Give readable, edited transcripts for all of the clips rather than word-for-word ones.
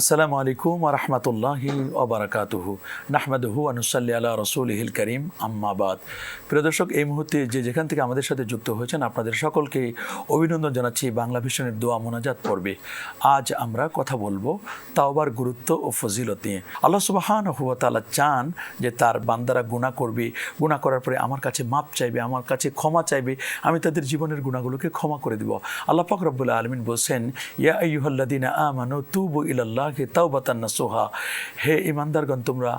আসসালামু আলাইকুম ওয়া রাহমাতুল্লাহি ওয়া বারাকাতুহু নাহমাদুহু ওয়া নুসাল্লি আলা রাসূলিহিল কারীম আম্মা বাদ। প্রিয় দর্শক, এই মুহূর্তে যে যেখান থেকে আমাদের সাথে যুক্ত হয়েছেন আপনাদের সকলকে অভিনন্দন জানাচ্ছি বাংলা ভিশনের দোয়া মোনাজাত পর্বে। আজ আমরা কথা বলবো তাওবার গুরুত্ব ও ফজিলত নিয়ে। আল্লাহ সুবহানাহু ওয়া তাআলা চান যে তার বান্দারা গুনাহ করবে, গুনাহ করার পরে আমার কাছে মাপ চাইবে, আমার কাছে ক্ষমা চাইবে, আমি তাদের জীবনের গুনাহগুলোকে ক্ষমা করে দিব। আল্লাহ পাক রব্বুল আলামিন বলছেন, ইয়া আইয়ুহাল্লাযীনা আমানু তুবু ইলাল্লাহি তাওবাতান নাসুহা। হে ঈমানদারগণ, তোমরা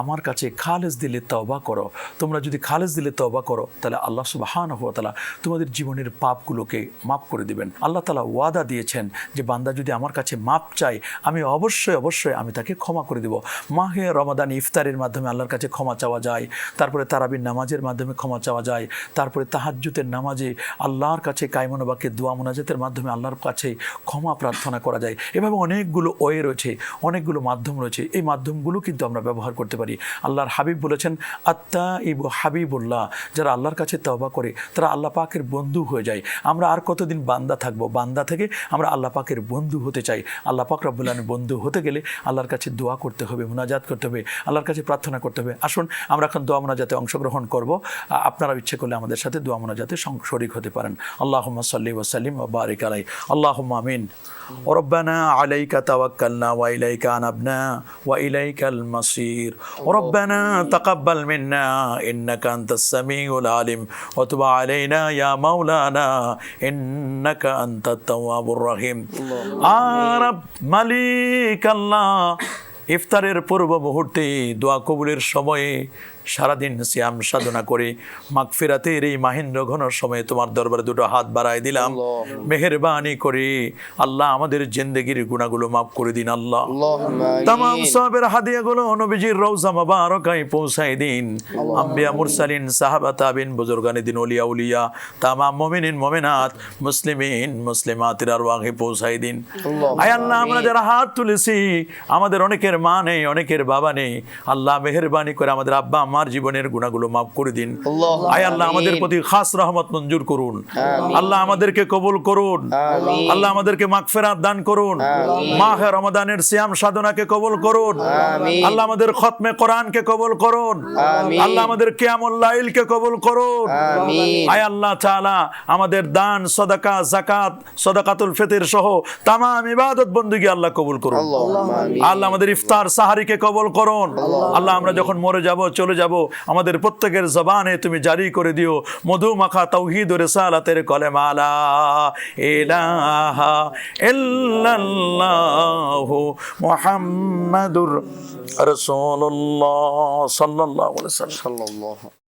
আমার কাছে খালেস দিলে তওবা করো। তোমরা যদি খালেস দিলে তওবা করো তাহলে আল্লাহ সুবহানাহু ওয়া তাআলা তোমাদের জীবনের পাপগুলোকে মাফ করে দিবেন। আল্লাহ তাআলা ওয়াদা দিয়েছেন যে বান্দা যদি আমার কাছে মাপ চায় আমি অবশ্যই আমি তাকে ক্ষমা করে দেব। মাহে রমাদান ইফতারের মাধ্যমে আল্লাহর কাছে ক্ষমা চাওয়া যায়, তারপরে তারাবির নামাজের মাধ্যমে ক্ষমা চাওয়া যায়, তারপরে তাহাজ্জুদের নামাজে আল্লাহর কাছে কায়মনোবাক্যে দোয়া মোনাজাতের মাধ্যমে আল্লাহর কাছে ক্ষমা প্রার্থনা করা যায়। এভাবে অনেকগুলো ওয়ে রয়েছে, অনেকগুলো মাধ্যম রয়েছে। এই মাধ্যমগুলো কিন্তু আমরা ব্যবহার করতে পারি। আল্লাহর হাবিব বলেছেন, আত্তাইবু হাবিবুল্লাহ, যারা আল্লাহর কাছে তওবা করে তারা আল্লাহ পাকের বন্ধু হয়ে যায়। আমরা আর কতদিন বান্দা থাকবো? বান্দা থেকে আমরা আল্লাহ পাকের বন্ধু হতে চাই। আল্লাহ পাক রব্বুল আলামিন বন্ধু হতে গেলে আল্লাহর কাছে দোয়া করতে হবে, মুনাজাত করতে হবে, আল্লাহর কাছে প্রার্থনা করতে হবে। আসুন আমরা এখন দোয়া মুনাজাতে অংশগ্রহণ করব। আপনারা ইচ্ছে করলে আমাদের সাথে দোয়া মুনাজাতে শরীক হতে পারেন। আল্লাহুম্মা সাল্লি ওয়া সাল্লিম ওয়া বারিক আলাইহি, আল্লাহুম্মা আমিন। রব্বানা আলাইকা তাওয়াক্কালনা ওয়া ইলাইকা আনাবনা ওয়া ইলাইকাল মাসির। রব্বানা তাকাব্বাল মিন্না ইন্নাকা আনতাস সামিউল আলিম ওয়া তুব আলাইনা ইয়া মাওলানা ইন্নাকা আনতাত তাওয়াবুর রহিম। আরব মালিক আল্লাহ, ইফতারের পূর্ব মুহূর্তে দোয়া কবুলের সময়ে সারাদিন সিয়াম সাধনা করে মাগফিরাতের এই মাহিন্দ্র ঘন সময়ে তোমার দরবারে দুটো হাত বাড়ায় দিলাম। মেহেরবানি করে আল্লাহ আমাদের জিন্দেগির গুনাহগুলো মাফ করে দিন। আল্লাহ তামাম সওয়াবের হাদিয়াগুলো নবীজির রওজা মুবারাকায় পৌঁছায় দিন। আম্বিয়া মুরসালিন সাহাবা তাবিন বুজুর্গানে দিন ওলিয়া উলিয়া তামাম মুমিনিন মুমিনাত মুসলিমিন মুসলিমাতের আরওয়াহে পৌঁছায় দিন। আয় আল্লাহ, আমরা যারা হাত তুলেছি আমাদের অনেকের মা নেই, অনেকের বাবা নেই। আল্লাহ মেহেরবানি করে আমাদের আব্বা আমার জীবনের গুনাহগুলো মাফ করে দিন। আয় আল্লাহ, আমাদের প্রতি খাস রহমত মঞ্জুর করুন। আল্লাহ আমাদেরকে কবুল করুন। আল্লাহ আমাদেরকে মাগফিরাত দান করুন। মাহে রমাদানের সিয়াম সাধনাকে কবুল করুন। আল্লাহ আমাদের খতমে কোরআনকে কবুল করুন। আল্লাহ আমাদের কিয়ামুল লাইলকে কবুল করুন। আয় আল্লাহ তাআলা আমাদের দান, সাদাকা, যাকাত, সাদাকাতুল ফিতর সহ तमाम ইবাদত বندگی আল্লাহ কবুল করুন। আল্লাহ আমাদের ইফতার সাহারিকে কবুল করুন। আল্লাহ আমরা যখন মরে যাব, চলে যাব, আমাদের প্রত্যেকের জবানে তুমি জারি করে দিও মধু মাখা তাওহীদ ও রিসালাতের কলেমা লা ইলাহা ইল্লাল্লাহু মুহাম্মাদুর রাসূলুল্লাহ সাল্লাল্লাহু আলাইহি ওয়াসাল্লাম।